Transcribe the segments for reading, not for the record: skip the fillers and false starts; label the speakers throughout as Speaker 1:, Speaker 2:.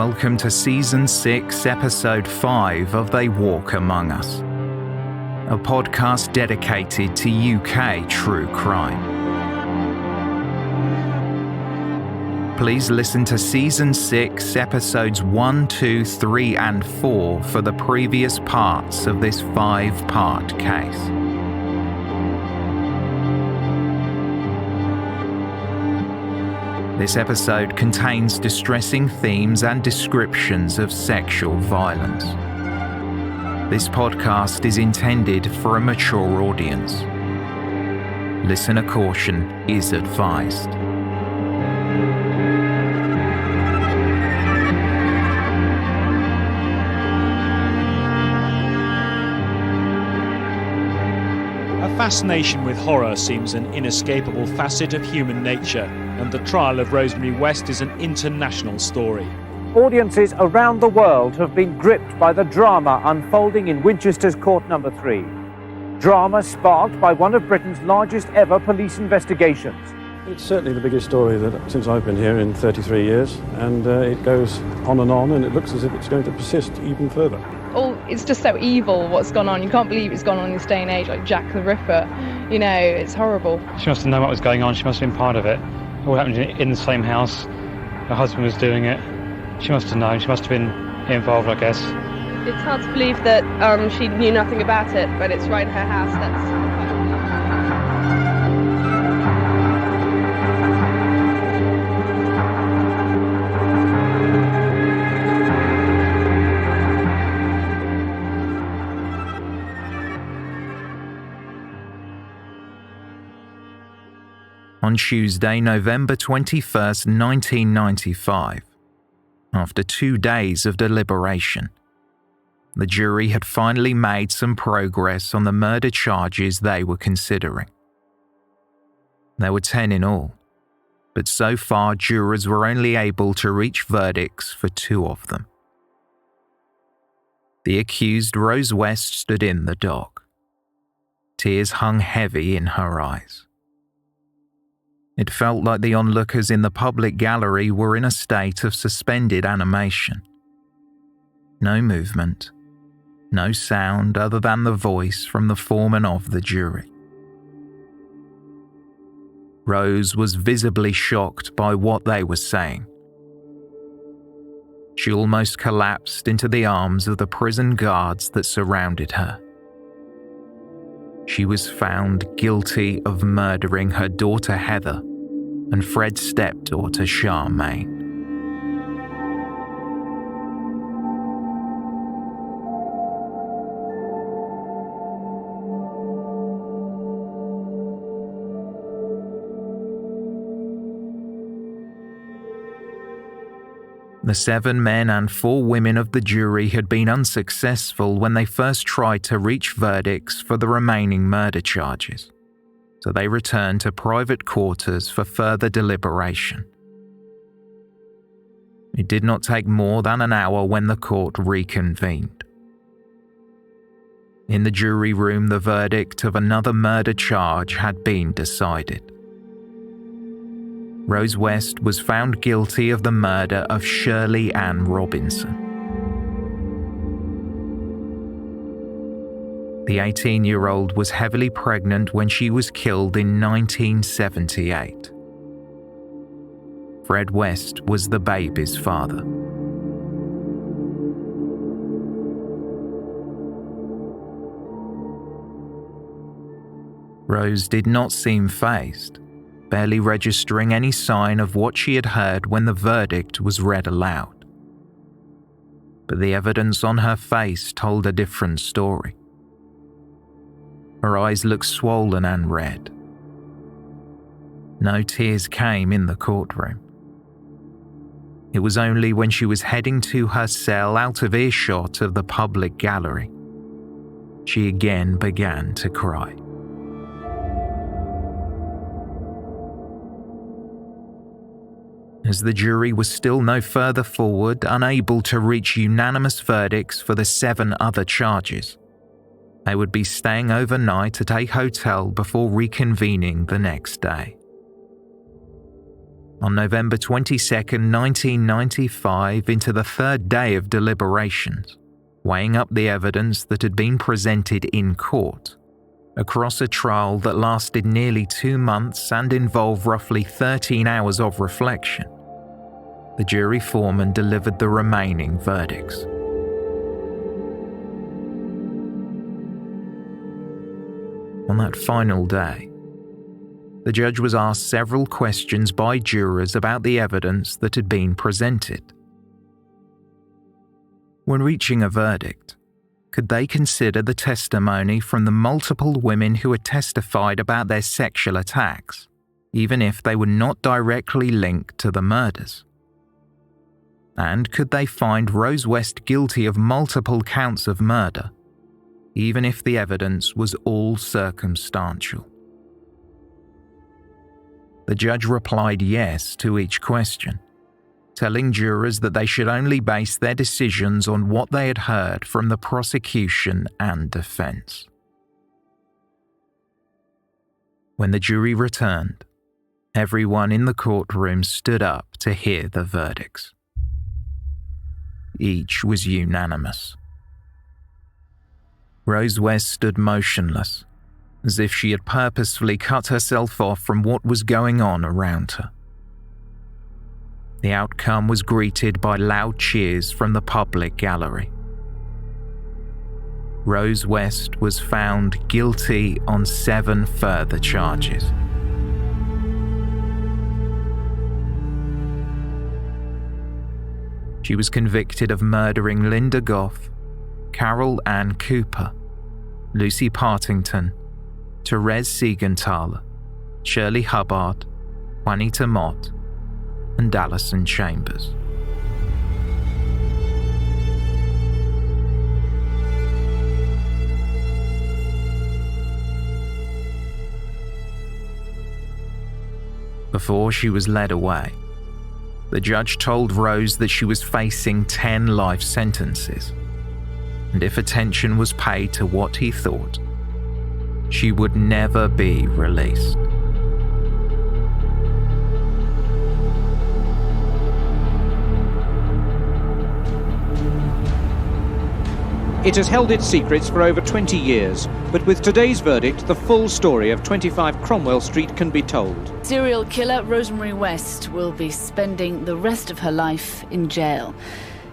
Speaker 1: Welcome to Season 6, Episode 5 of They Walk Among Us, a podcast dedicated to UK true crime. Please listen to Season 6, Episodes 1, 2, 3 and 4 for the previous parts of this 5-part case. This episode contains distressing themes and descriptions of sexual violence. This podcast is intended for a mature audience. Listener caution is advised.
Speaker 2: A fascination with horror seems an inescapable facet of human nature, and the trial of Rosemary West is an international story.
Speaker 3: Audiences around the world have been gripped by the drama unfolding in Winchester's Court Number 3. Drama sparked by one of Britain's largest ever police investigations.
Speaker 4: It's certainly the biggest story that since I've been here in 33 years, and it goes on, and it looks as if it's going to persist even further.
Speaker 5: Oh, it's just so evil what's gone on. You can't believe it's gone on in this day and age, like Jack the Ripper. You know, it's horrible.
Speaker 6: She must have known what was going on. She must have been part of it. It all happened in the same house. Her husband was doing it. She must have known. She must have been involved, I guess.
Speaker 5: It's hard to believe that she knew nothing about it, but it's right in her house.
Speaker 1: On Tuesday, November 21st, 1995, after 2 days of deliberation, the jury had finally made some progress on the murder charges they were considering. There were 10 in all, but so far jurors were only able to reach verdicts for 2 of them. The accused, Rose West, stood in the dock. Tears hung heavy in her eyes. It felt like the onlookers in the public gallery were in a state of suspended animation. No movement, no sound other than the voice from the foreman of the jury. Rose was visibly shocked by what they were saying. She almost collapsed into the arms of the prison guards that surrounded her. She was found guilty of murdering her daughter Heather and Fred's stepdaughter Charmaine. The 7 men and 4 women of the jury had been unsuccessful when they first tried to reach verdicts for the remaining murder charges, so they returned to private quarters for further deliberation. It did not take more than an hour when the court reconvened. In the jury room, the verdict of another murder charge had been decided. Rose West was found guilty of the murder of Shirley Ann Robinson. The 18-year-old was heavily pregnant when she was killed in 1978. Fred West was the baby's father. Rose did not seem fazed, barely registering any sign of what she had heard when the verdict was read aloud. But the evidence on her face told a different story. Her eyes looked swollen and red. No tears came in the courtroom. It was only when she was heading to her cell out of earshot of the public gallery, she again began to cry. As the jury was still no further forward, unable to reach unanimous verdicts for the 7 other charges, they would be staying overnight at a hotel before reconvening the next day. On November 22, 1995, into the third day of deliberations, weighing up the evidence that had been presented in court, across a trial that lasted nearly 2 months and involved roughly 13 hours of reflection, the jury foreman delivered the remaining verdicts. On that final day, the judge was asked several questions by jurors about the evidence that had been presented. When reaching a verdict, could they consider the testimony from the multiple women who had testified about their sexual attacks, even if they were not directly linked to the murders? And could they find Rose West guilty of multiple counts of murder, even if the evidence was all circumstantial? The judge replied yes to each question, telling jurors that they should only base their decisions on what they had heard from the prosecution and defense. When the jury returned, everyone in the courtroom stood up to hear the verdicts. Each was unanimous. Rose West stood motionless, as if she had purposefully cut herself off from what was going on around her. The outcome was greeted by loud cheers from the public gallery. Rose West was found guilty on 7 further charges. She was convicted of murdering Linda Goff, Carol Ann Cooper, Lucy Partington, Therese Siegenthaler, Shirley Hubbard, Juanita Mott, and Alison Chambers. Before she was led away, the judge told Rose that she was facing 10 life sentences, and if attention was paid to what he thought, she would never be released.
Speaker 3: It has held its secrets for over 20 years, but with today's verdict, the full story of 25 Cromwell Street can be told.
Speaker 7: Serial killer Rosemary West will be spending the rest of her life in jail.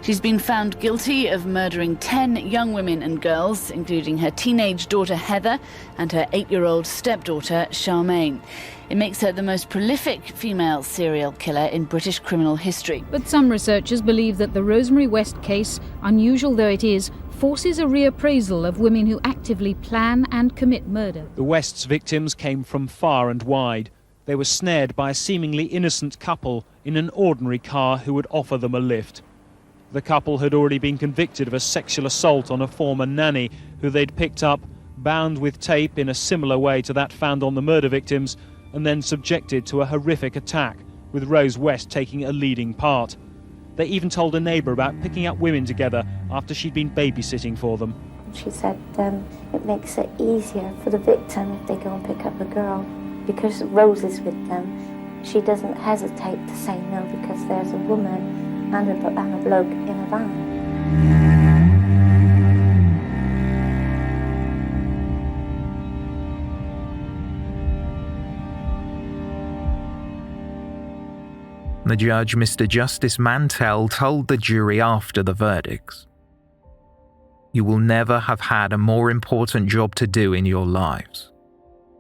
Speaker 7: She's been found guilty of murdering 10 young women and girls, including her teenage daughter Heather and her 8-year-old stepdaughter Charmaine. It makes her the most prolific female serial killer in British criminal history.
Speaker 8: But some researchers believe that the Rosemary West case, unusual though it is, forces a reappraisal of women who actively plan and commit murder.
Speaker 2: The West's victims came from far and wide. They were snared by a seemingly innocent couple in an ordinary car who would offer them a lift. The couple had already been convicted of a sexual assault on a former nanny who they'd picked up, bound with tape in a similar way to that found on the murder victims, and then subjected to a horrific attack, with Rose West taking a leading part. They even told a neighbour about picking up women together after she'd been babysitting for them.
Speaker 9: She said it makes it easier for the victim if they go and pick up a girl, because Rose is with them. She doesn't hesitate to say no because there's a woman and a bloke in a van.
Speaker 1: The judge, Mr. Justice Mantell, told the jury after the verdicts, "You will never have had a more important job to do in your lives.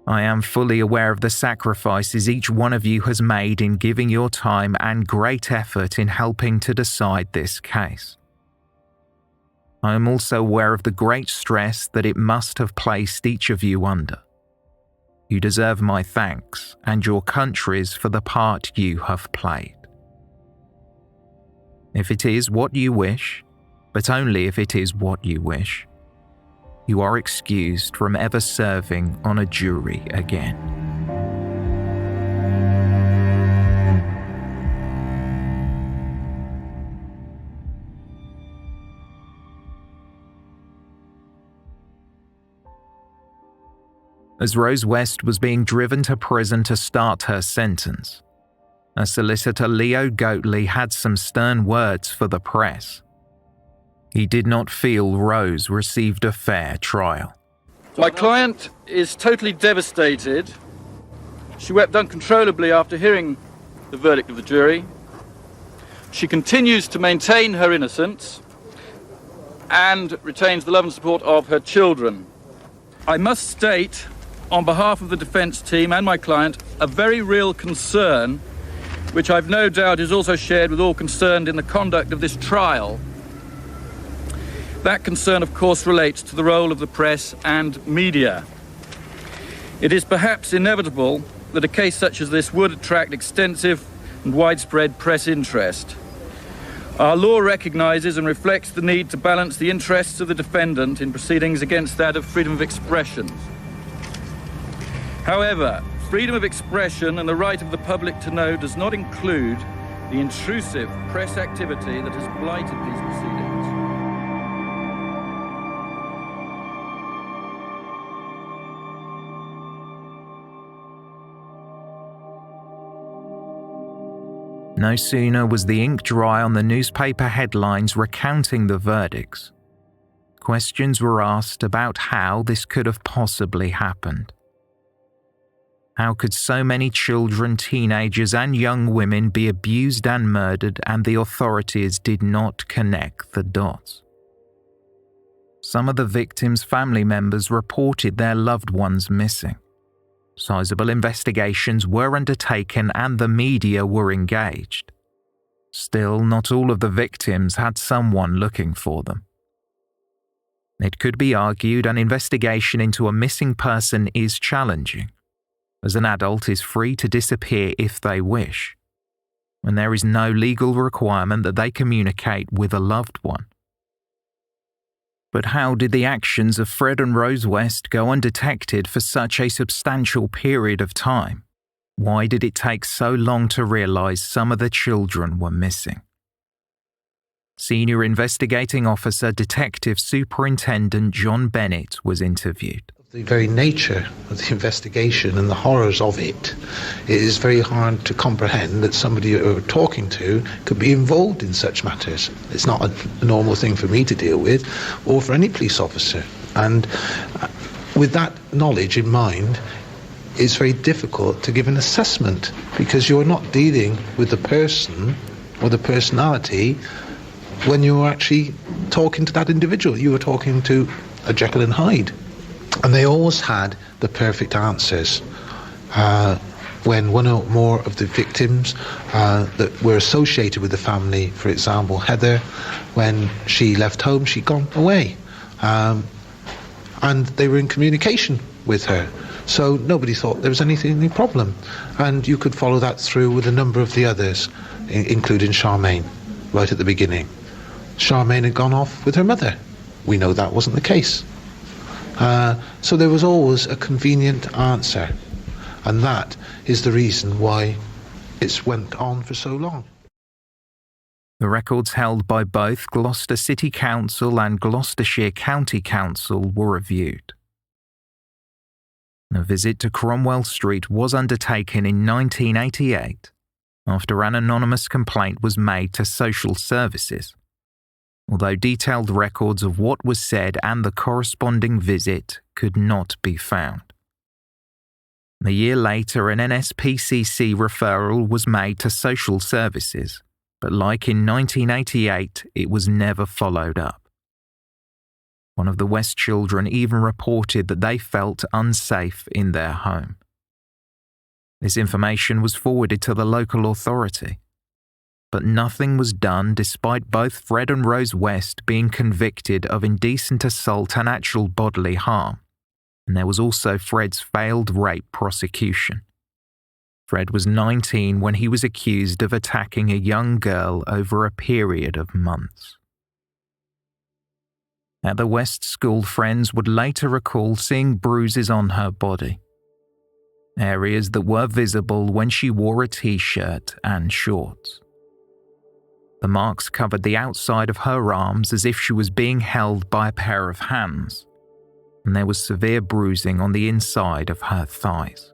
Speaker 1: I am fully aware of the sacrifices each one of you has made in giving your time and great effort in helping to decide this case. I am also aware of the great stress that it must have placed each of you under. You deserve my thanks and your country's for the part you have played. If it is what you wish, but only if it is what you wish, you are excused from ever serving on a jury again." As Rose West was being driven to prison to start her sentence, Her solicitor Leo Goatley had some stern words for the press. He did not feel Rose received a fair trial.
Speaker 10: My client is totally devastated. She wept uncontrollably after hearing the verdict of the jury. She continues to maintain her innocence and retains the love and support of her children. I must state, on behalf of the defence team and my client, a very real concern, which I've no doubt is also shared with all concerned in the conduct of this trial. That concern, of course, relates to the role of the press and media. It is perhaps inevitable that a case such as this would attract extensive and widespread press interest. Our law recognises and reflects the need to balance the interests of the defendant in proceedings against that of freedom of expression. However, freedom of expression and the right of the public to know does not include the intrusive press activity that has blighted these proceedings.
Speaker 1: No sooner was the ink dry on the newspaper headlines recounting the verdicts. Questions were asked about how this could have possibly happened. How could so many children, teenagers and young women be abused and murdered and the authorities did not connect the dots? Some of the victims' family members reported their loved ones missing. Sizable investigations were undertaken and the media were engaged. Still, not all of the victims had someone looking for them. It could be argued an investigation into a missing person is challenging, as an adult is free to disappear if they wish, when there is no legal requirement that they communicate with a loved one. But how did the actions of Fred and Rose West go undetected for such a substantial period of time? Why did it take so long to realise some of the children were missing? Senior Investigating Officer Detective Superintendent John Bennett was interviewed.
Speaker 11: The very nature of the investigation and the horrors of it is very hard to comprehend that somebody you're talking to could be involved in such matters. It's not a normal thing for me to deal with or for any police officer. And with that knowledge in mind, it's very difficult to give an assessment because you're not dealing with the person or the personality when you're actually talking to that individual. You were talking to a Jekyll and Hyde. And they always had the perfect answers. When one or more of the victims that were associated with the family, for example, Heather, when she left home, she'd gone away. And they were in communication with her. So nobody thought there was any problem. And you could follow that through with a number of the others, including Charmaine, right at the beginning. Charmaine had gone off with her mother. We know that wasn't the case. So there was always a convenient answer, and that is the reason why it's went on for so long.
Speaker 1: The records held by both Gloucester City Council and Gloucestershire County Council were reviewed. A visit to Cromwell Street was undertaken in 1988 after an anonymous complaint was made to social services, although detailed records of what was said and the corresponding visit could not be found. A year later, an NSPCC referral was made to social services, but like in 1988, it was never followed up. One of the West children even reported that they felt unsafe in their home. This information was forwarded to the local authority, but nothing was done despite both Fred and Rose West being convicted of indecent assault and actual bodily harm, and there was also Fred's failed rape prosecution. Fred was 19 when he was accused of attacking a young girl over a period of months. At the West school, friends would later recall seeing bruises on her body, areas that were visible when she wore a t-shirt and shorts. The marks covered the outside of her arms as if she was being held by a pair of hands, and there was severe bruising on the inside of her thighs.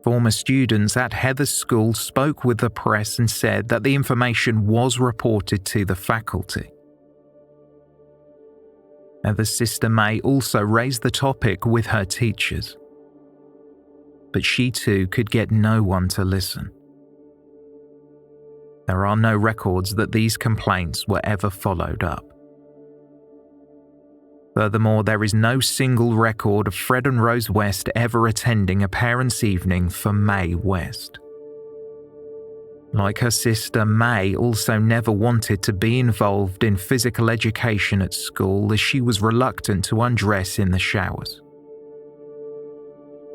Speaker 1: Former students at Heather's school spoke with the press and said that the information was reported to the faculty. Heather's sister May also raised the topic with her teachers, but she too could get no one to listen. There are no records that these complaints were ever followed up. Furthermore, there is no single record of Fred and Rose West ever attending a parents' evening for May West. Like her sister, May also never wanted to be involved in physical education at school as she was reluctant to undress in the showers.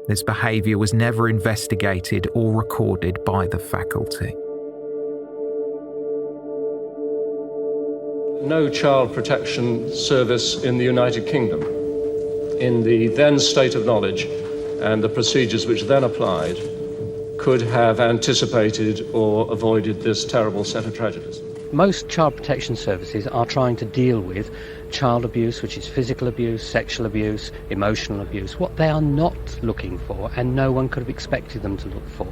Speaker 1: This behaviour was never investigated or recorded by the faculty.
Speaker 12: No child protection service in the United Kingdom, in the then state of knowledge and the procedures which then applied, could have anticipated or avoided this terrible set of tragedies.
Speaker 13: Most child protection services are trying to deal with child abuse, which is physical abuse, sexual abuse, emotional abuse. What they are not looking for, and no one could have expected them to look for,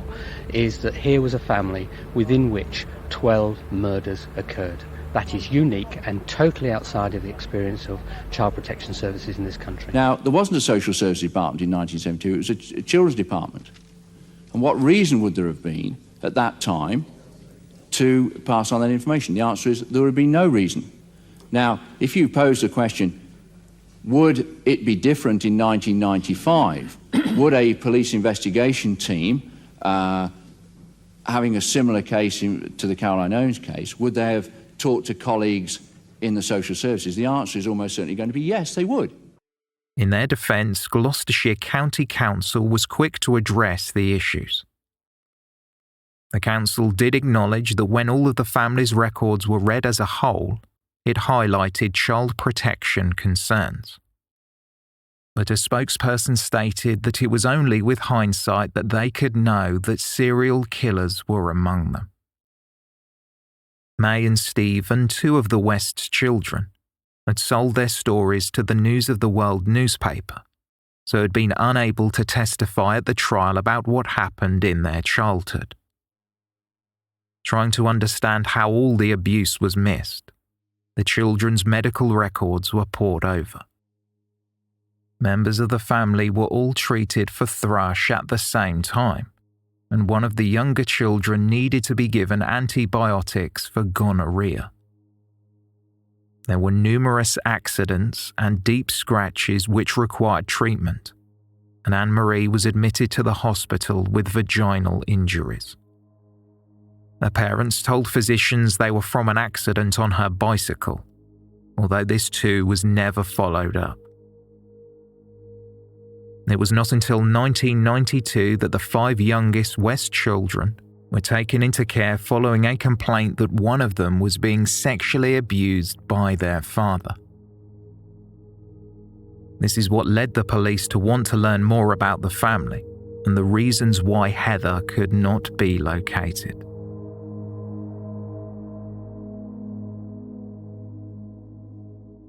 Speaker 13: is that here was a family within which 12 murders occurred. That is unique and totally outside of the experience of child protection services in this country.
Speaker 14: Now, there wasn't a social services department in 1972, it was a children's department. And what reason would there have been at that time to pass on that information? The answer is there would be no reason. Now, if you pose the question, would it be different in 1995? Would a police investigation team, having a similar case to the Caroline Owens case, would they have talked to colleagues in the social services? The answer is almost certainly going to be yes, they would.
Speaker 1: In their defence, Gloucestershire County Council was quick to address the issues. The council did acknowledge that when all of the family's records were read as a whole, it highlighted child protection concerns. But a spokesperson stated that it was only with hindsight that they could know that serial killers were among them. May and Steve and two of the West's children had sold their stories to the News of the World newspaper, so had been unable to testify at the trial about what happened in their childhood. Trying to understand how all the abuse was missed, the children's medical records were pored over. Members of the family were all treated for thrush at the same time, and one of the younger children needed to be given antibiotics for gonorrhea. There were numerous accidents and deep scratches which required treatment, and Anne-Marie was admitted to the hospital with vaginal injuries. Her parents told physicians they were from an accident on her bicycle, although this too was never followed up. It was not until 1992 that the 5 youngest West children were taken into care following a complaint that one of them was being sexually abused by their father. This is what led the police to want to learn more about the family and the reasons why Heather could not be located.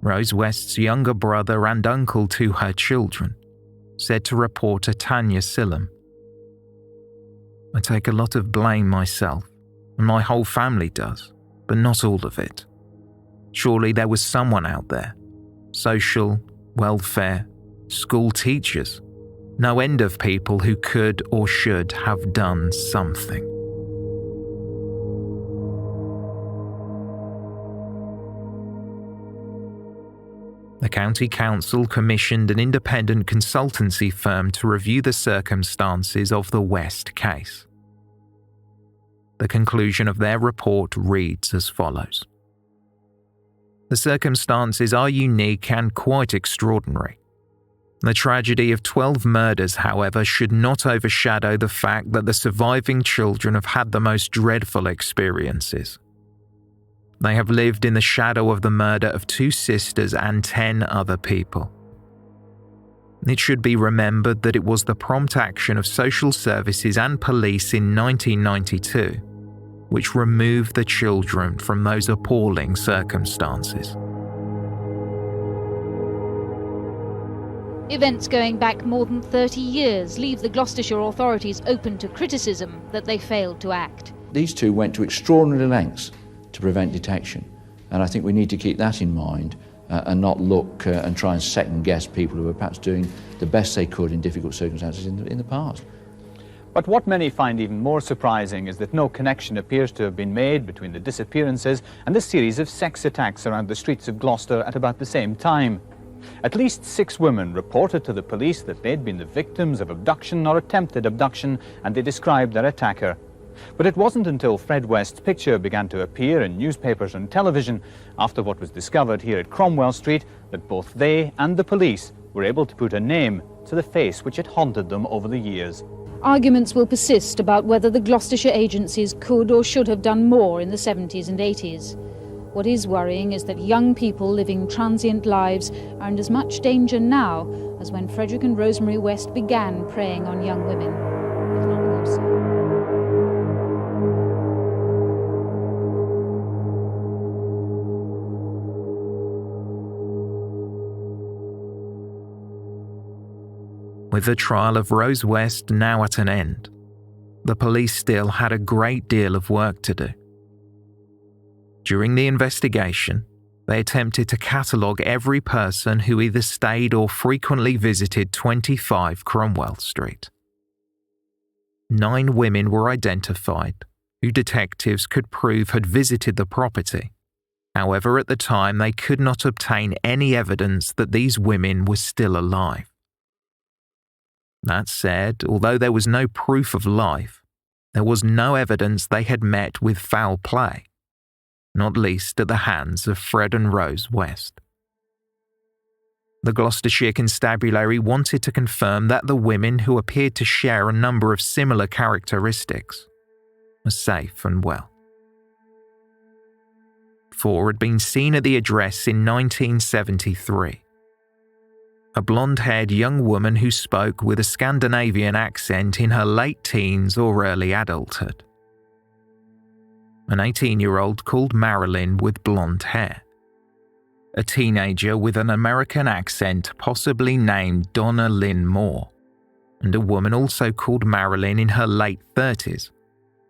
Speaker 1: Rose West's younger brother and uncle to her children said to reporter Tanya Sillam, "I take a lot of blame myself, and my whole family does, but not all of it. Surely there was someone out there, social, welfare, school teachers, no end of people who could or should have done something." The County Council commissioned an independent consultancy firm to review the circumstances of the West case. The conclusion of their report reads as follows. The circumstances are unique and quite extraordinary. The tragedy of 12 murders, however, should not overshadow the fact that the surviving children have had the most dreadful experiences. They have lived in the shadow of the murder of 2 sisters and 10 other people. It should be remembered that it was the prompt action of social services and police in 1992 which removed the children from those appalling circumstances.
Speaker 8: Events going back more than 30 years leave the Gloucestershire authorities open to criticism that they failed to act.
Speaker 14: These two went to extraordinary lengths to prevent detection, and I think we need to keep that in mind and not look and try and second-guess people who were perhaps doing the best they could in difficult circumstances in the past.
Speaker 15: But what many find even more surprising is that no connection appears to have been made between the disappearances and the series of sex attacks around the streets of Gloucester at about the same time. At least 6 women reported to the police that they'd been the victims of abduction or attempted abduction, and they described their attacker. But it wasn't until Fred West's picture began to appear in newspapers and television after what was discovered here at Cromwell Street that both they and the police were able to put a name to the face which had haunted them over the years.
Speaker 8: Arguments will persist about whether the Gloucestershire agencies could or should have done more in the 70s and 80s. What is worrying is that young people living transient lives are in as much danger now as when Frederick and Rosemary West began preying on young women, if not more so.
Speaker 1: With the trial of Rose West now at an end, the police still had a great deal of work to do. During the investigation, they attempted to catalogue every person who either stayed or frequently visited 25 Cromwell Street. 9 women were identified who detectives could prove had visited the property. However, at the time, they could not obtain any evidence that these women were still alive. That said, although there was no proof of life, there was no evidence they had met with foul play, not least at the hands of Fred and Rose West. The Gloucestershire Constabulary wanted to confirm that the women who appeared to share a number of similar characteristics were safe and well. 4 had been seen at the address in 1973. A blonde-haired young woman who spoke with a Scandinavian accent in her late teens or early adulthood. An 18-year-old called Marilyn with blonde hair. A teenager with an American accent possibly named Donna Lynn Moore. And a woman also called Marilyn in her late 30s,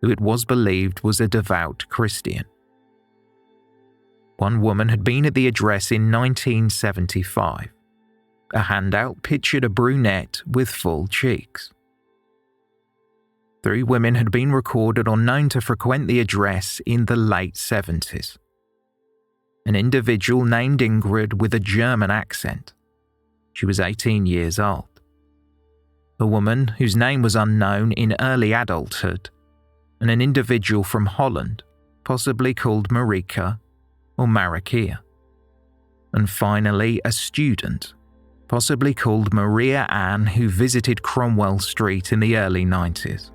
Speaker 1: who it was believed was a devout Christian. One woman had been at the address in 1975. A handout pictured a brunette with full cheeks. 3 women had been recorded or known to frequent the address in the late 70s. An individual named Ingrid with a German accent. She was 18 years old. A woman whose name was unknown in early adulthood, and an individual from Holland, possibly called Marika or Marikia. And finally, a student, possibly called Maria Ann, who visited Cromwell Street in the early 90s.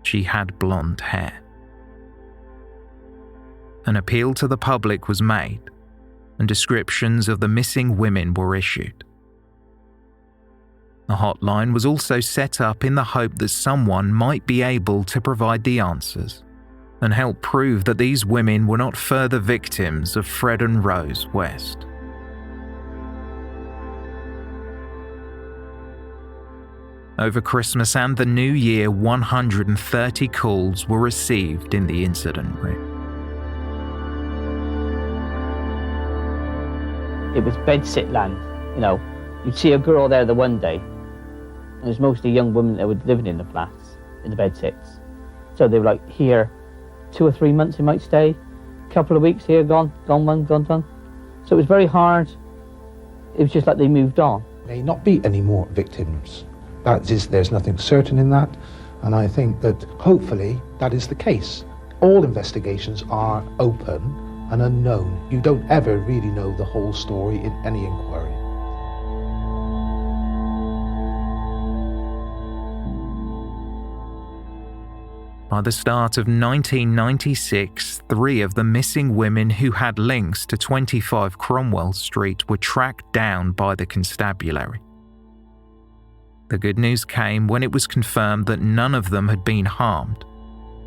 Speaker 1: She had blonde hair. An appeal to the public was made, and descriptions of the missing women were issued. A hotline was also set up in the hope that someone might be able to provide the answers and help prove that these women were not further victims of Fred and Rose West. Over Christmas and the New Year, 130 calls were received in the incident room.
Speaker 16: It was bedsit land, you know. You'd see a girl there the one day, and it was mostly young women that were living in the flats, in the bedsits. So they were like here 2 or 3 months they might stay, a couple of weeks here, gone one, gone. So it was very hard. It was just like they moved on.
Speaker 11: May not be any more victims. That is, there's nothing certain in that, and I think that hopefully that is the case. All investigations are open and unknown. You don't ever really know the whole story in any inquiry.
Speaker 1: By the start of 1996, 3 of the missing women who had links to 25 Cromwell Street were tracked down by the constabulary. The good news came when it was confirmed that none of them had been harmed,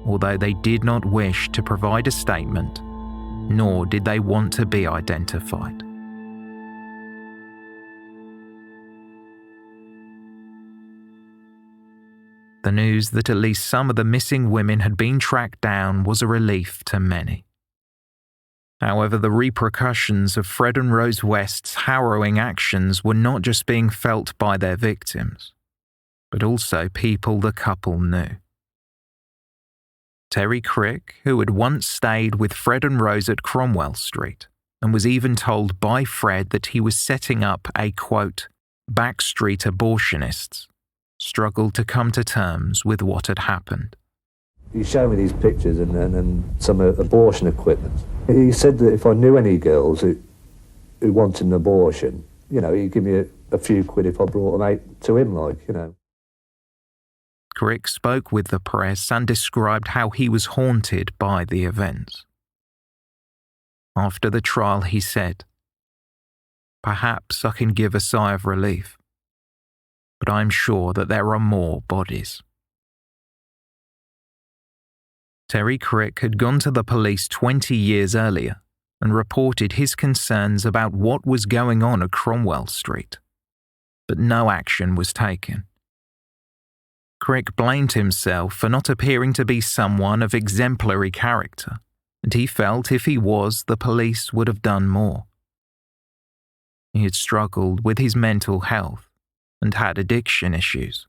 Speaker 1: although they did not wish to provide a statement, nor did they want to be identified. The news that at least some of the missing women had been tracked down was a relief to many. However, the repercussions of Fred and Rose West's harrowing actions were not just being felt by their victims, but also people the couple knew. Terry Crick, who had once stayed with Fred and Rose at Cromwell Street, and was even told by Fred that he was setting up a, quote, backstreet abortionists, struggled to come to terms with what had happened.
Speaker 17: He showed me these pictures and some abortion equipment. He said that if I knew any girls who wanted an abortion, you know, he'd give me a few quid if I brought them out to him, like, you know.
Speaker 1: Crick spoke with the press and described how he was haunted by the events. After the trial, he said, "Perhaps I can give a sigh of relief, but I'm sure that there are more bodies." Terry Crick had gone to the police 20 years earlier and reported his concerns about what was going on at Cromwell Street, but no action was taken. Crick blamed himself for not appearing to be someone of exemplary character, and he felt if he was, the police would have done more. He had struggled with his mental health and had addiction issues.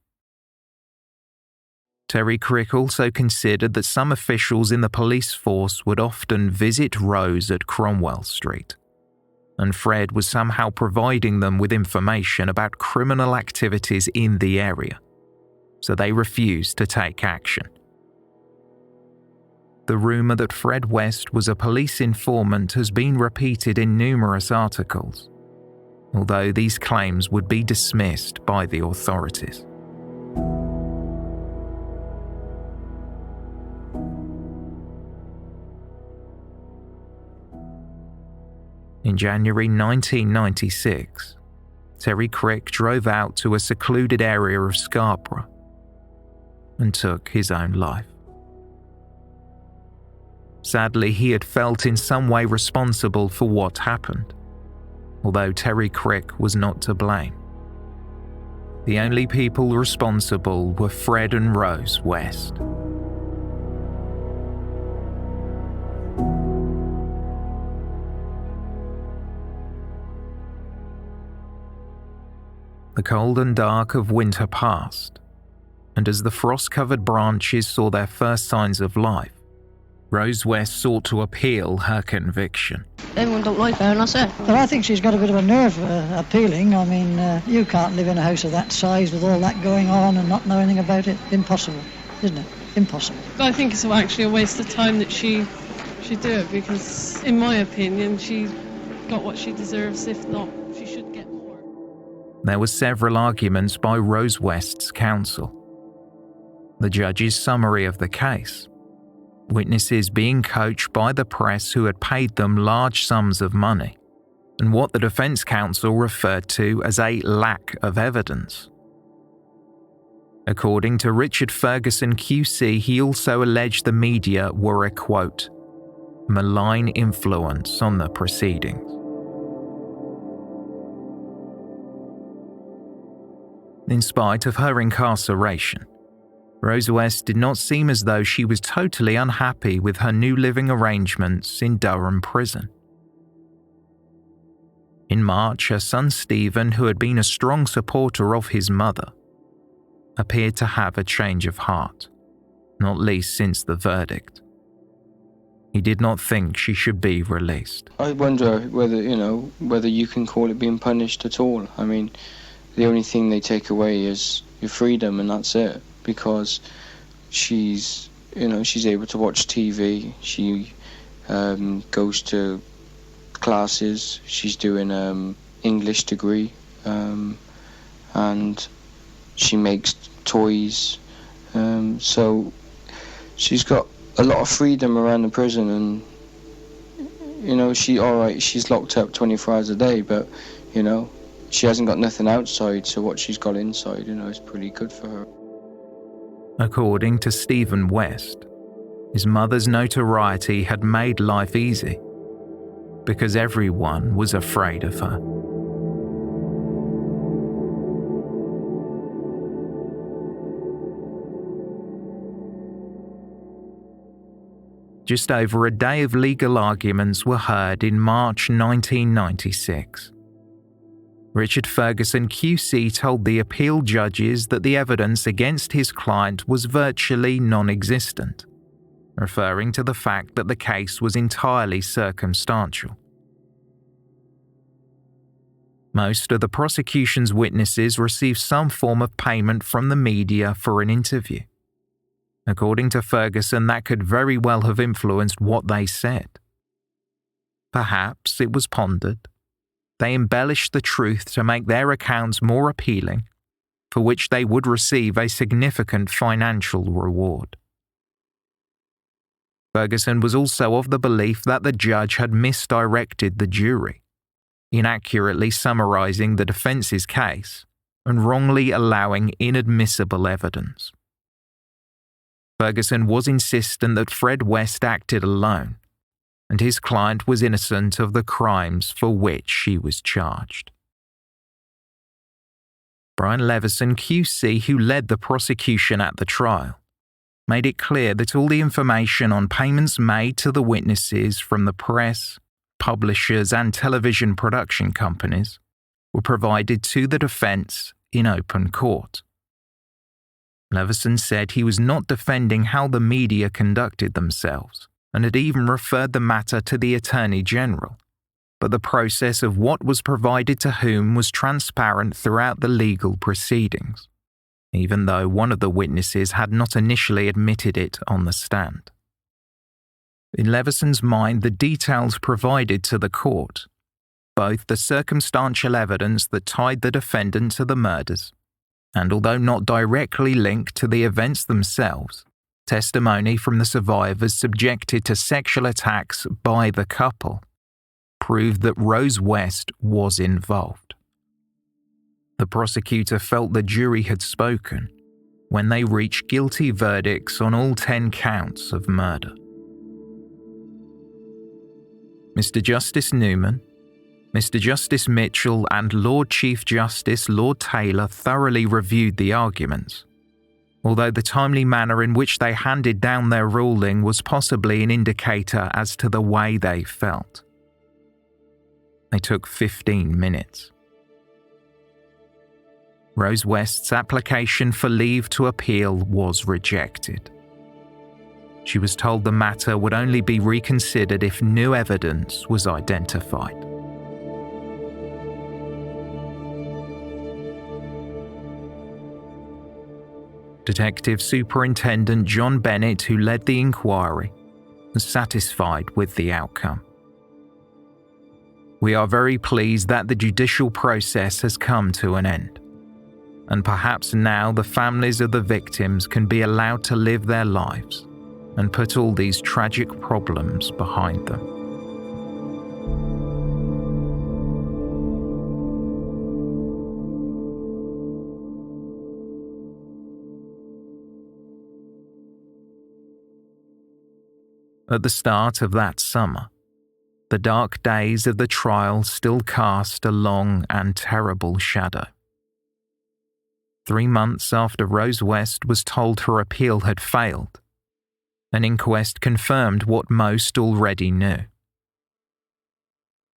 Speaker 1: Terry Crick also considered that some officials in the police force would often visit Rose at Cromwell Street, and Fred was somehow providing them with information about criminal activities in the area, so they refused to take action. The rumour that Fred West was a police informant has been repeated in numerous articles, although these claims would be dismissed by the authorities. In January 1996, Terry Crick drove out to a secluded area of Scarborough and took his own life. Sadly, he had felt in some way responsible for what happened, although Terry Crick was not to blame. The only people responsible were Fred and Rose West. The cold and dark of winter passed, and as the frost-covered branches saw their first signs of life, Rose West sought to appeal her conviction.
Speaker 18: Everyone don't like her, and that's it.
Speaker 19: Well, I think she's got a bit of a nerve appealing. I mean, you can't live in a house of that size with all that going on and not know anything about it. Impossible, isn't it? Impossible.
Speaker 18: I think it's actually a waste of time that she should do it, because, in my opinion, she got what she deserves. If not, she should get more.
Speaker 1: There were several arguments by Rose West's counsel. The judge's summary of the case, witnesses being coached by the press who had paid them large sums of money, and what the defence counsel referred to as a lack of evidence. According to Richard Ferguson QC, he also alleged the media were a, quote, malign influence on the proceedings. In spite of her incarceration, Rose West did not seem as though she was totally unhappy with her new living arrangements in Durham prison. In March, her son Stephen, who had been a strong supporter of his mother, appeared to have a change of heart, not least since the verdict. He did not think she should be released.
Speaker 20: I wonder whether you can call it being punished at all. I mean, the only thing they take away is your freedom, and that's it. Because she's able to watch TV. She goes to classes. She's doing English degree, and she makes toys. So she's got a lot of freedom around the prison, and she's locked up 24 hours a day, but she hasn't got nothing outside. So what she's got inside, is pretty good for her.
Speaker 1: According to Stephen West, his mother's notoriety had made life easy because everyone was afraid of her. Just over a day of legal arguments were heard in March 1996. Richard Ferguson QC told the appeal judges that the evidence against his client was virtually non-existent, referring to the fact that the case was entirely circumstantial. Most of the prosecution's witnesses received some form of payment from the media for an interview. According to Ferguson, that could very well have influenced what they said. Perhaps it was pondered. They embellished the truth to make their accounts more appealing, for which they would receive a significant financial reward. Ferguson was also of the belief that the judge had misdirected the jury, inaccurately summarising the defence's case and wrongly allowing inadmissible evidence. Ferguson was insistent that Fred West acted alone, and his client was innocent of the crimes for which she was charged. Brian Levison QC, who led the prosecution at the trial, made it clear that all the information on payments made to the witnesses from the press, publishers and television production companies were provided to the defence in open court. Levison said he was not defending how the media conducted themselves and had even referred the matter to the Attorney General, but the process of what was provided to whom was transparent throughout the legal proceedings, even though one of the witnesses had not initially admitted it on the stand. In Levison's mind, the details provided to the court, both the circumstantial evidence that tied the defendant to the murders, and although not directly linked to the events themselves, testimony from the survivors subjected to sexual attacks by the couple, proved that Rose West was involved. The prosecutor felt the jury had spoken when they reached guilty verdicts on all 10 counts of murder. Mr. Justice Newman, Mr. Justice Mitchell and Lord Chief Justice Lord Taylor thoroughly reviewed the arguments, although the timely manner in which they handed down their ruling was possibly an indicator as to the way they felt. They took 15 minutes. Rose West's application for leave to appeal was rejected. She was told the matter would only be reconsidered if new evidence was identified. Detective Superintendent John Bennett, who led the inquiry, was satisfied with the outcome. We are very pleased that the judicial process has come to an end, and perhaps now the families of the victims can be allowed to live their lives and put all these tragic problems behind them. At the start of that summer, the dark days of the trial still cast a long and terrible shadow. 3 months after Rose West was told her appeal had failed, an inquest confirmed what most already knew.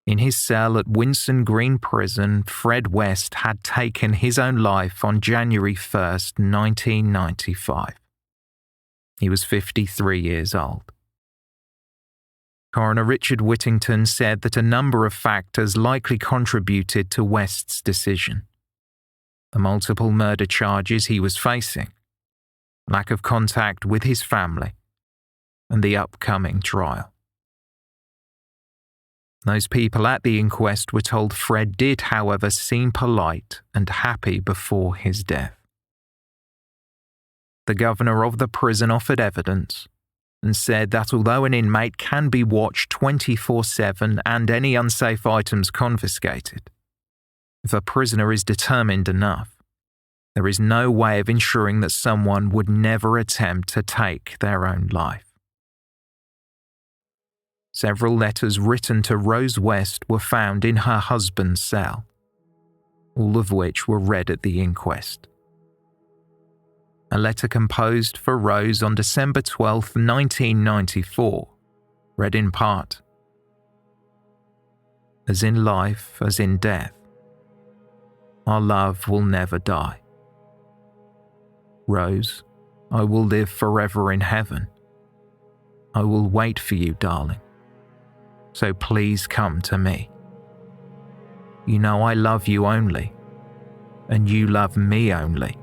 Speaker 1: In his cell at Winson Green Prison, Fred West had taken his own life on January 1st, 1995. He was 53 years old. Coroner Richard Whittington said that a number of factors likely contributed to West's decision. The multiple murder charges he was facing, lack of contact with his family, and the upcoming trial. Those people at the inquest were told Fred did, however, seem polite and happy before his death. The governor of the prison offered evidence and said that although an inmate can be watched 24/7 and any unsafe items confiscated, if a prisoner is determined enough, there is no way of ensuring that someone would never attempt to take their own life. Several letters written to Rose West were found in her husband's cell, all of which were read at the inquest. A letter composed for Rose on December 12, 1994, read in part, "As in life, as in death, our love will never die. Rose, I will live forever in heaven. I will wait for you, darling. So please come to me. You know I love you only, and you love me only,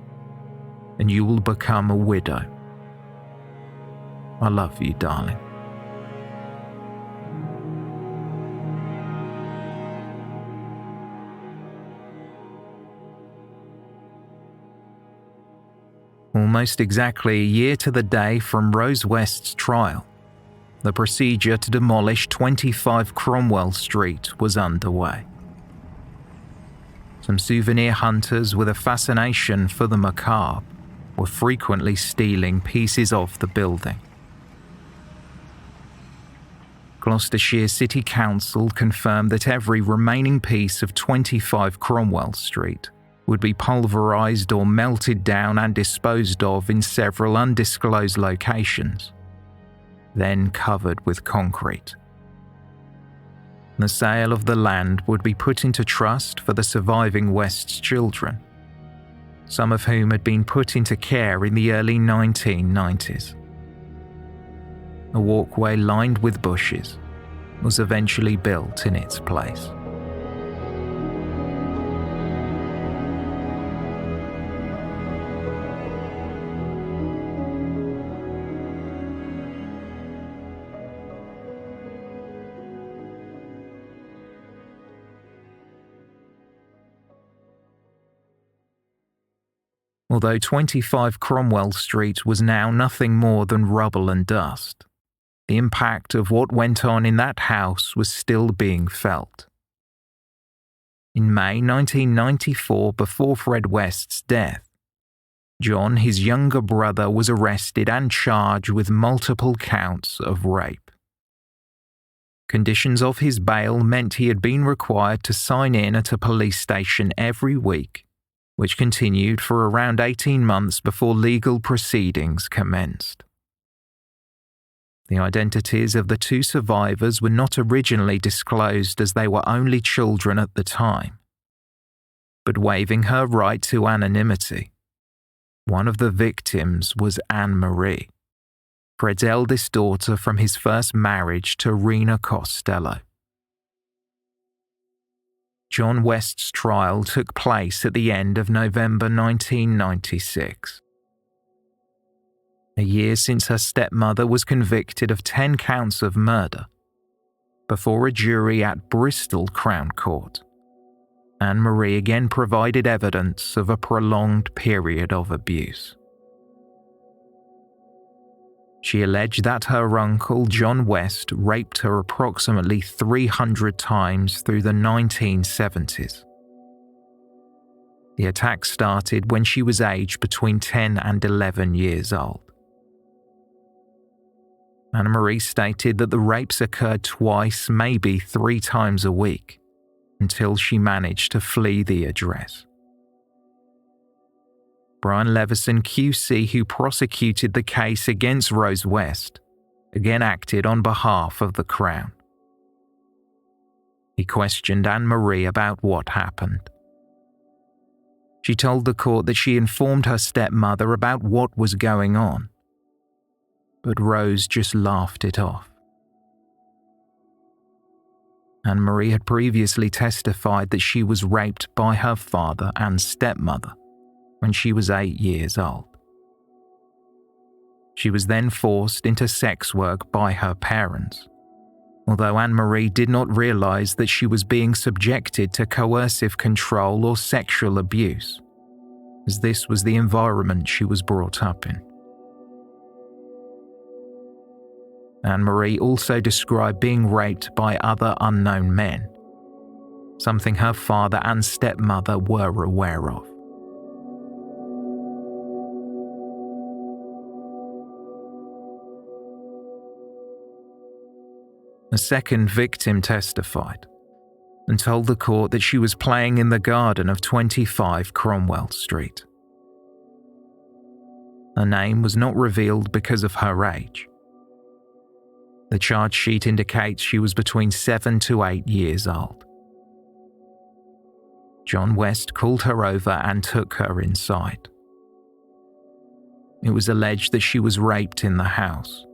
Speaker 1: and you will become a widow. I love you, darling." Almost exactly a year to the day from Rose West's trial, the procedure to demolish 25 Cromwell Street was underway. Some souvenir hunters with a fascination for the macabre were frequently stealing pieces of the building. Gloucestershire City Council confirmed that every remaining piece of 25 Cromwell Street would be pulverised or melted down and disposed of in several undisclosed locations, then covered with concrete. The sale of the land would be put into trust for the surviving West's children, some of whom had been put into care in the early 1990s. A walkway lined with bushes was eventually built in its place. Although 25 Cromwell Street was now nothing more than rubble and dust, the impact of what went on in that house was still being felt. In May 1994, before Fred West's death, John, his younger brother, was arrested and charged with multiple counts of rape. Conditions of his bail meant he had been required to sign in at a police station every week, which continued for around 18 months before legal proceedings commenced. The identities of the two survivors were not originally disclosed as they were only children at the time. But waiving her right to anonymity, one of the victims was Anne-Marie, Fred's eldest daughter from his first marriage to Rena Costello. John West's trial took place at the end of November 1996. A year since her stepmother was convicted of 10 counts of murder, before a jury at Bristol Crown Court, Anne-Marie again provided evidence of a prolonged period of abuse. She alleged that her uncle, John West, raped her approximately 300 times through the 1970s. The attack started when she was aged between 10 and 11 years old. Anne-Marie stated that the rapes occurred twice, maybe 3 times a week, until she managed to flee the address. Brian Levison QC, who prosecuted the case against Rose West, again acted on behalf of the Crown. He questioned Anne-Marie about what happened. She told the court that she informed her stepmother about what was going on, but Rose just laughed it off. Anne-Marie had previously testified that she was raped by her father and stepmother when she was 8 years old. She was then forced into sex work by her parents, although Anne-Marie did not realise that she was being subjected to coercive control or sexual abuse, as this was the environment she was brought up in. Anne-Marie also described being raped by other unknown men, something her father and stepmother were aware of. A second victim testified and told the court that she was playing in the garden of 25 Cromwell Street. Her name was not revealed because of her age. The charge sheet indicates she was between 7 to 8 years old. John West called her over and took her inside. It was alleged that she was raped in the house,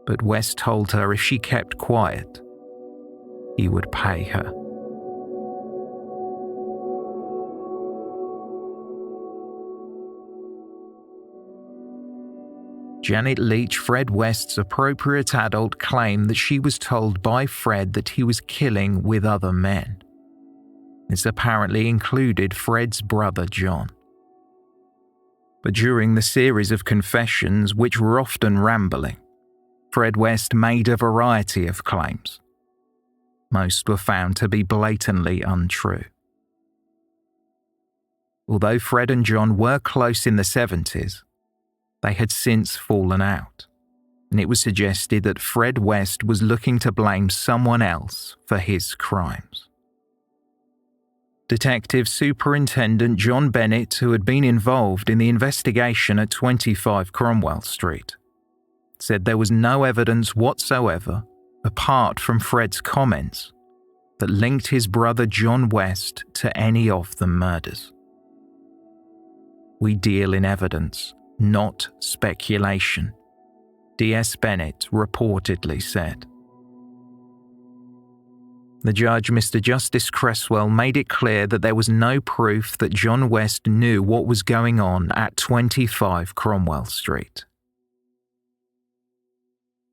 Speaker 1: but West told her if she kept quiet, he would pay her. Janet Leach, Fred West's appropriate adult, claimed that she was told by Fred that he was killing with other men. This apparently included Fred's brother John. But during the series of confessions, which were often rambling, Fred West made a variety of claims. Most were found to be blatantly untrue. Although Fred and John were close in the 70s, they had since fallen out, and it was suggested that Fred West was looking to blame someone else for his crimes. Detective Superintendent John Bennett, who had been involved in the investigation at 25 Cromwell Street, said there was no evidence whatsoever, apart from Fred's comments, that linked his brother John West to any of the murders. "We deal in evidence, not speculation," D.S. Bennett reportedly said. The judge, Mr. Justice Cresswell, made it clear that there was no proof that John West knew what was going on at 25 Cromwell Street.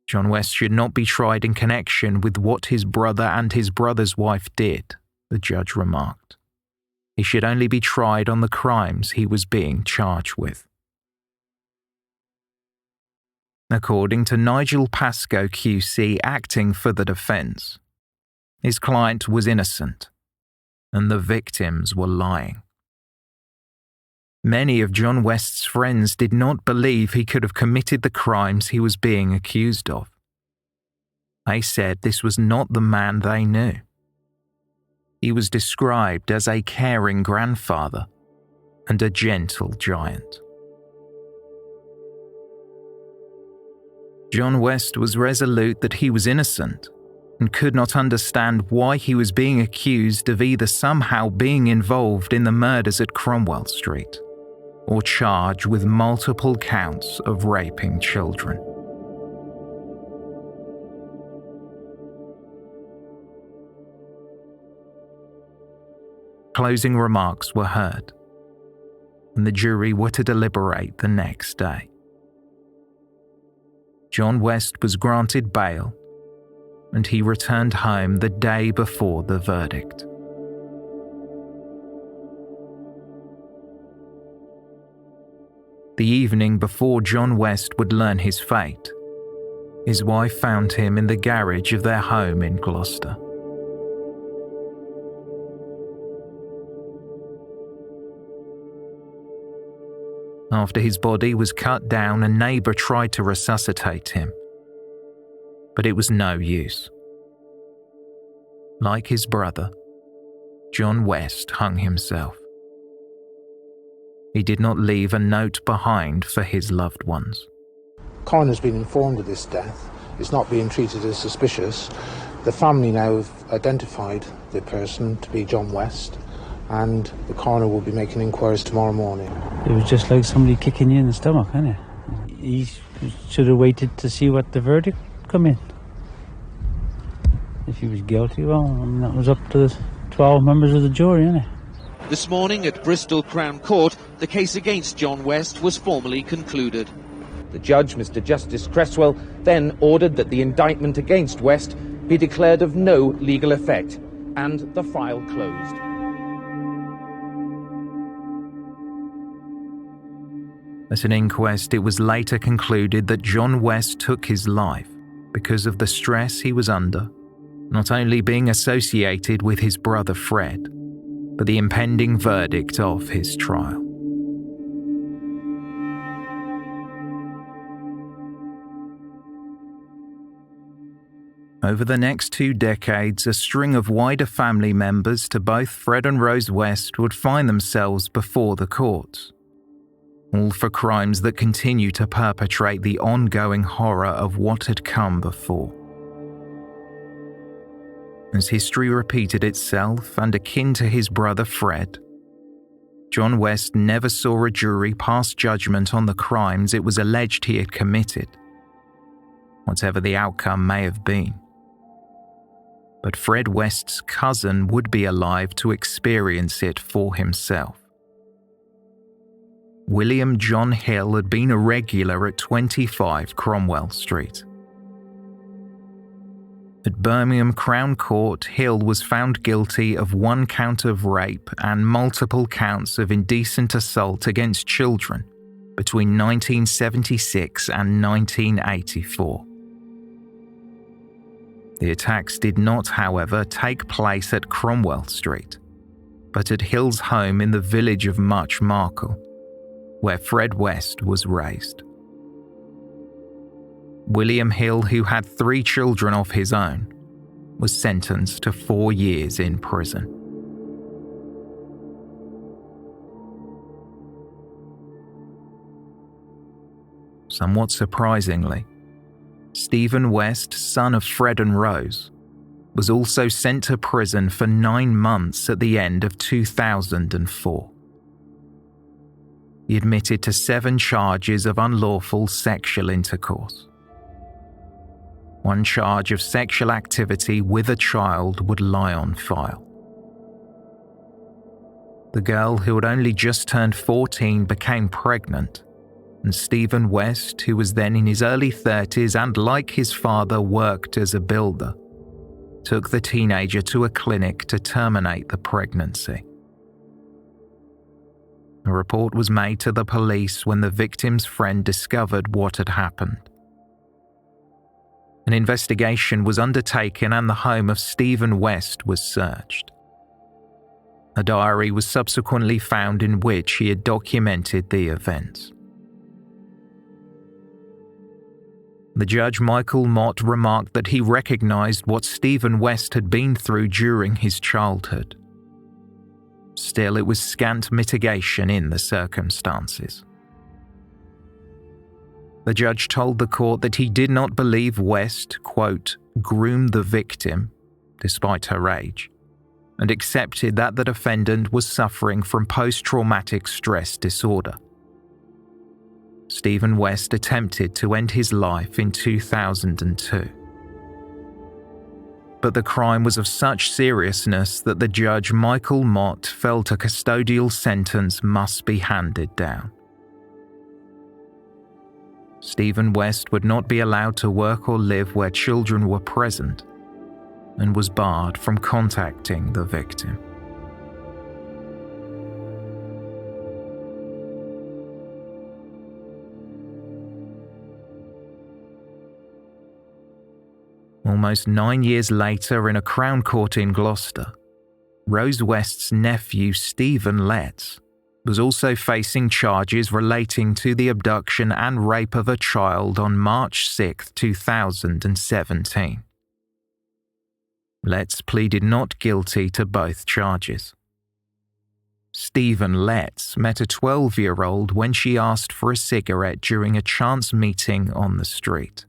Speaker 1: John West should not be tried in connection with what his brother and his brother's wife did, the judge remarked. He should only be tried on the crimes he was being charged with. According to Nigel Pascoe QC, acting for the defence, his client was innocent, and the victims were lying. Many of John West's friends did not believe he could have committed the crimes he was being accused of. They said this was not the man they knew. He was described as a caring grandfather and a gentle giant. John West was resolute that he was innocent and could not understand why he was being accused of either somehow being involved in the murders at Cromwell Street or charged with multiple counts of raping children. Closing remarks were heard, and the jury were to deliberate the next day. John West was granted bail, and he returned home the day before the verdict. The evening before John West would learn his fate, his wife found him in the garage of their home in Gloucester. After his body was cut down, a neighbour tried to resuscitate him, but it was no use. Like his brother, John West hung himself. He did not leave a note behind for his loved ones.
Speaker 11: Coroner's been informed of this death. It's not being treated as suspicious. The family now have identified the person to be John West, and the coroner will be making inquiries tomorrow morning.
Speaker 21: It was just like somebody kicking you in the stomach, isn't it? He should have waited to see what the verdict come in. If he was guilty, well, I mean, that was up to the 12 members of the jury, isn't it?
Speaker 22: This morning at Bristol Crown Court, the case against John West was formally concluded.
Speaker 23: The judge, Mr. Justice Cresswell, then ordered that the indictment against West be declared of no legal effect, and the file closed.
Speaker 1: At an inquest, it was later concluded that John West took his life because of the stress he was under, not only being associated with his brother Fred, but the impending verdict of his trial. Over the next 2 decades, a string of wider family members to both Fred and Rose West would find themselves before the courts. all for crimes that continue to perpetrate the ongoing horror of what had come before. As history repeated itself, and akin to his brother Fred, John West never saw a jury pass judgment on the crimes it was alleged he had committed, whatever the outcome may have been. But Fred West's cousin would be alive to experience it for himself. William John Hill had been a regular at 25 Cromwell Street. At Birmingham Crown Court, Hill was found guilty of 1 count of rape and multiple counts of indecent assault against children between 1976 and 1984. The attacks did not, however, take place at Cromwell Street, but at Hill's home in the village of Much Marcle, where Fred West was raised. William Hill, who had 3 children of his own, was sentenced to 4 years in prison. Somewhat surprisingly, Stephen West, son of Fred and Rose, was also sent to prison for 9 months at the end of 2004. He admitted to 7 charges of unlawful sexual intercourse. 1 charge of sexual activity with a child would lie on file. The girl, who had only just turned 14, became pregnant, and Stephen West, who was then in his early 30s and, like his father, worked as a builder, took the teenager to a clinic to terminate the pregnancy. A report was made to the police when the victim's friend discovered what had happened. An investigation was undertaken and the home of Stephen West was searched. A diary was subsequently found in which he had documented the events. The judge, Michael Mott, remarked that he recognised what Stephen West had been through during his childhood. Still, it was scant mitigation in the circumstances. The judge told the court that he did not believe West, quote, groomed the victim, despite her age, and accepted that the defendant was suffering from post-traumatic stress disorder. Stephen West attempted to end his life in 2002. But the crime was of such seriousness that the judge, Michael Mott, felt a custodial sentence must be handed down. Stephen West would not be allowed to work or live where children were present and was barred from contacting the victim. Almost 9 years later, in a Crown Court in Gloucester, Rose West's nephew, Stephen Letts, was also facing charges relating to the abduction and rape of a child on March 6, 2017. Letts pleaded not guilty to both charges. Stephen Letts met a 12-year-old when she asked for a cigarette during a chance meeting on the street.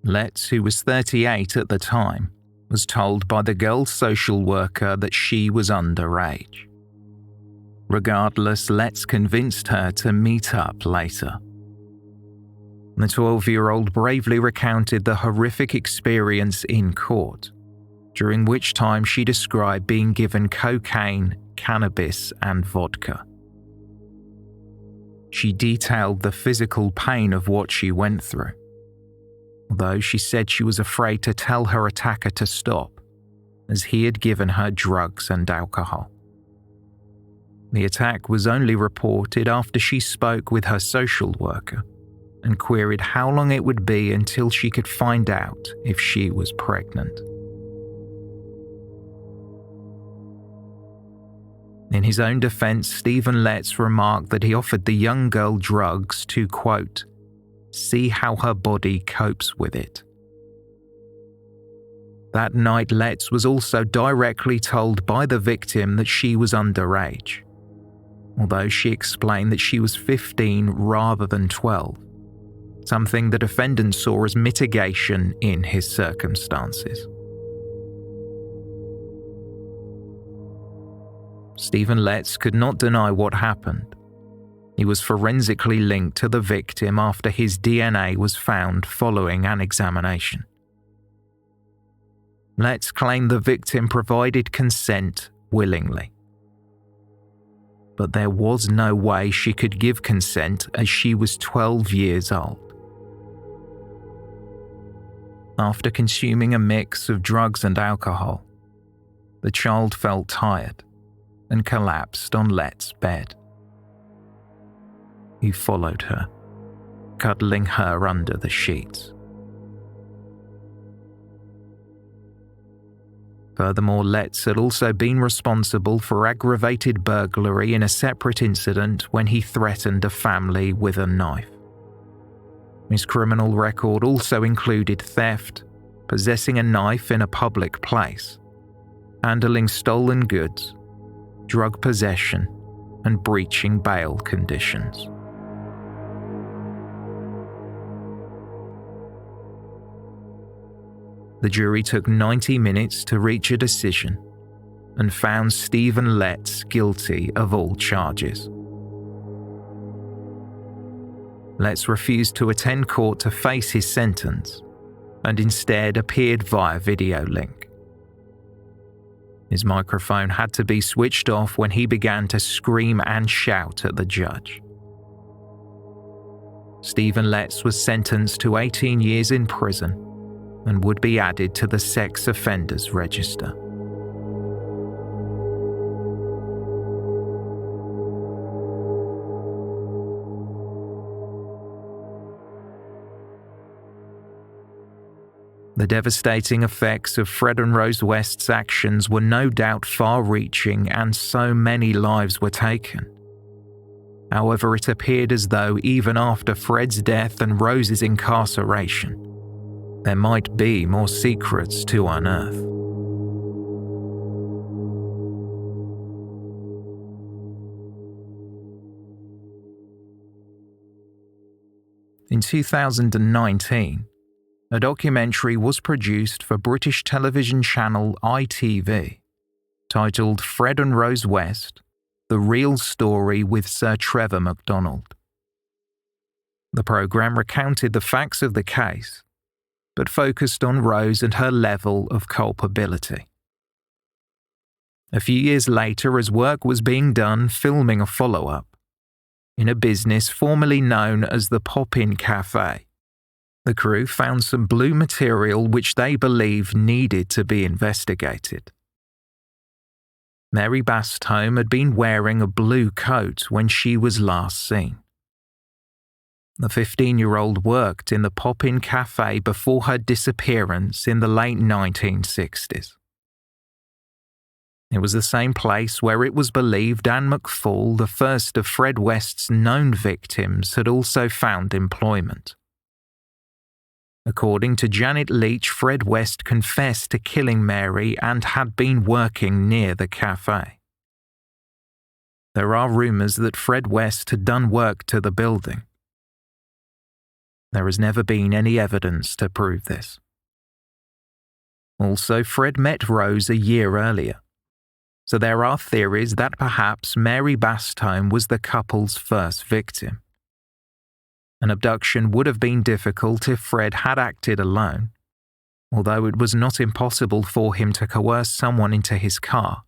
Speaker 1: Letts, who was 38 at the time, was told by the girl's social worker that she was underage. Regardless, Letts convinced her to meet up later. The 12-year-old bravely recounted the horrific experience in court, during which time she described being given cocaine, cannabis, and vodka. She detailed the physical pain of what she went through, although she said she was afraid to tell her attacker to stop, as he had given her drugs and alcohol. The attack was only reported after she spoke with her social worker and queried how long it would be until she could find out if she was pregnant. In his own defense, Stephen Letts remarked that he offered the young girl drugs to, quote, see how her body copes with it. That night, Letts was also directly told by the victim that she was underage, although she explained that she was 15 rather than 12, something the defendant saw as mitigation in his circumstances. Stephen Letts could not deny what happened. He was forensically linked to the victim after his DNA was found following an examination. Letts claimed the victim provided consent willingly. But there was no way she could give consent as she was 12 years old. After consuming a mix of drugs and alcohol, the child felt tired and collapsed on Letts' bed. He followed her, cuddling her under the sheets. Furthermore, Letts had also been responsible for aggravated burglary in a separate incident when he threatened a family with a knife. His criminal record also included theft, possessing a knife in a public place, handling stolen goods, drug possession, and breaching bail conditions. The jury took 90 minutes to reach a decision and found Stephen Letts guilty of all charges. Letts refused to attend court to face his sentence and instead appeared via video link. His microphone had to be switched off when he began to scream and shout at the judge. Stephen Letts was sentenced to 18 years in prison and would be added to the sex offenders register. The devastating effects of Fred and Rose West's actions were no doubt far-reaching, and so many lives were taken. However, it appeared as though even after Fred's death and Rose's incarceration, there might be more secrets to unearth. In 2019, a documentary was produced for British television channel ITV, titled Fred and Rose West, The Real Story with Sir Trevor MacDonald. The programme recounted the facts of the case, but focused on Rose and her level of culpability. A few years later, as work was being done filming a follow-up, in a business formerly known as the Pop-In Cafe, the crew found some blue material which they believed needed to be investigated. Mary Bastholm had been wearing a blue coat when she was last seen. The 15-year-old worked in the Pop-In Cafe before her disappearance in the late 1960s. It was the same place where it was believed Anne McFall, the first of Fred West's known victims, had also found employment. According to Janet Leach, Fred West confessed to killing Mary and had been working near the cafe. There are rumours that Fred West had done work to the building. There has never been any evidence to prove this. Also, Fred met Rose a year earlier, so there are theories that perhaps Mary Bastholm was the couple's first victim. An abduction would have been difficult if Fred had acted alone, although it was not impossible for him to coerce someone into his car,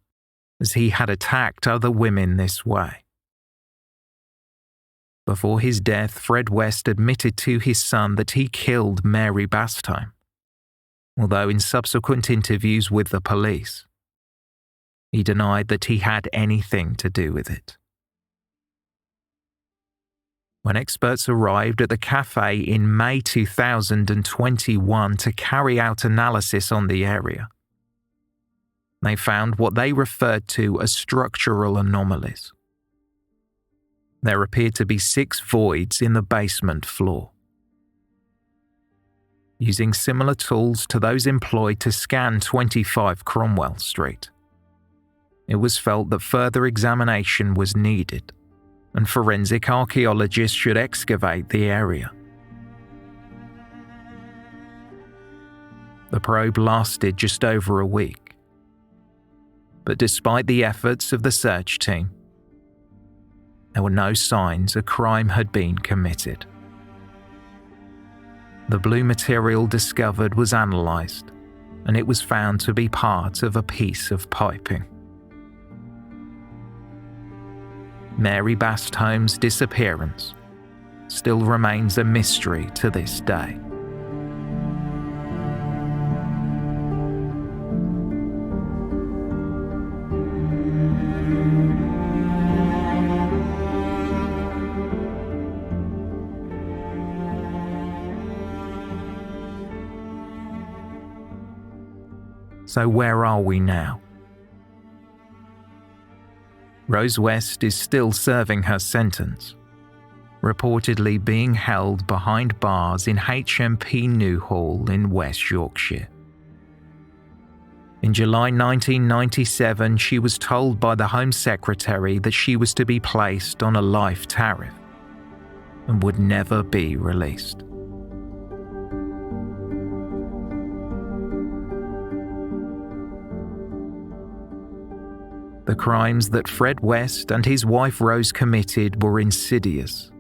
Speaker 1: as he had attacked other women this way. Before his death, Fred West admitted to his son that he killed Mary Bastholm, although in subsequent interviews with the police, he denied that he had anything to do with it. When experts arrived at the cafe in May 2021 to carry out analysis on the area, they found what they referred to as structural anomalies. There appeared to be 6 voids in the basement floor. Using similar tools to those employed to scan 25 Cromwell Street, it was felt that further examination was needed and forensic archaeologists should excavate the area. The probe lasted just over a week. But despite the efforts of the search team, there were no signs a crime had been committed. The blue material discovered was analysed, and it was found to be part of a piece of piping. Mary Bastholm's disappearance still remains a mystery to this day. So where are we now? Rose West is still serving her sentence, reportedly being held behind bars in HMP Newhall in West Yorkshire. In July 1997, she was told by the Home Secretary that she was to be placed on a life tariff and would never be released. The crimes that Fred West and his wife Rose committed were insidious,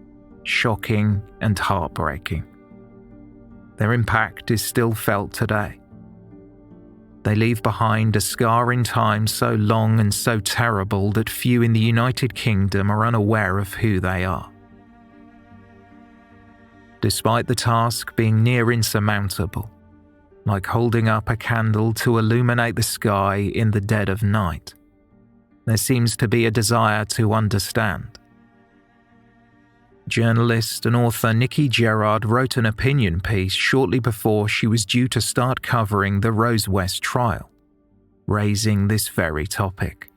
Speaker 1: shocking, and heartbreaking. Their impact is still felt today. They leave behind a scar in time so long and so terrible that few in the United Kingdom are unaware of who they are. Despite the task being near insurmountable, like holding up a candle to illuminate the sky in the dead of night, there seems to be a desire to understand. Journalist and author Nikki Gerard wrote an opinion piece shortly before she was due to start covering the Rose West trial, raising this very topic.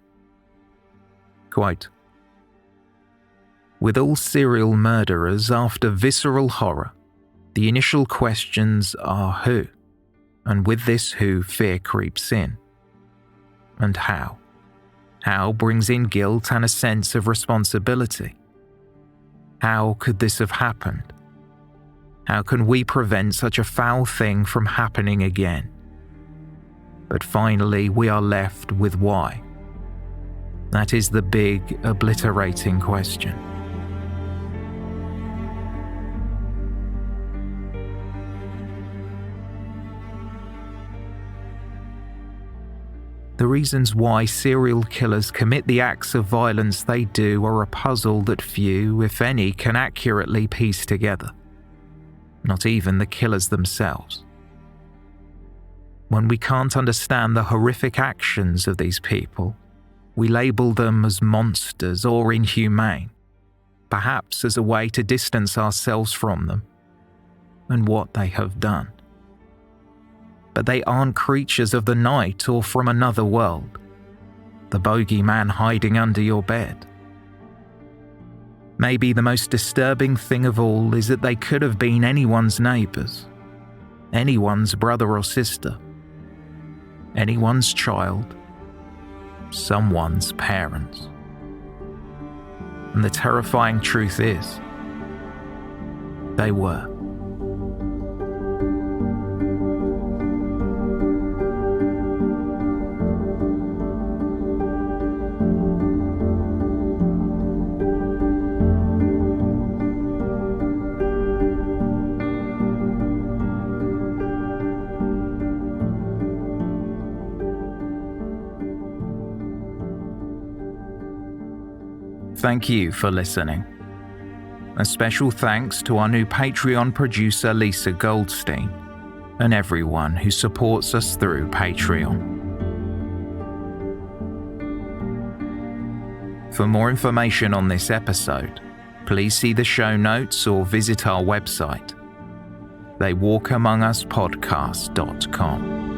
Speaker 1: Quote, "With all serial murderers after visceral horror, the initial questions are who, and with this who fear creeps in, and how. How brings in guilt and a sense of responsibility. How could this have happened? How can we prevent such a foul thing from happening again? But finally, we are left with why. That is the big, obliterating question." The reasons why serial killers commit the acts of violence they do are a puzzle that few, if any, can accurately piece together. Not even the killers themselves. When we can't understand the horrific actions of these people, we label them as monsters or inhumane, perhaps as a way to distance ourselves from them and what they have done. But they aren't creatures of the night or from another world, the bogeyman hiding under your bed. Maybe the most disturbing thing of all is that they could have been anyone's neighbours, anyone's brother or sister, anyone's child, someone's parents. And the terrifying truth is, they were. Thank you for listening. A special thanks to our new Patreon producer Lisa Goldstein and everyone who supports us through Patreon. For more information on this episode, please see the show notes or visit our website, theywalkamonguspodcast.com.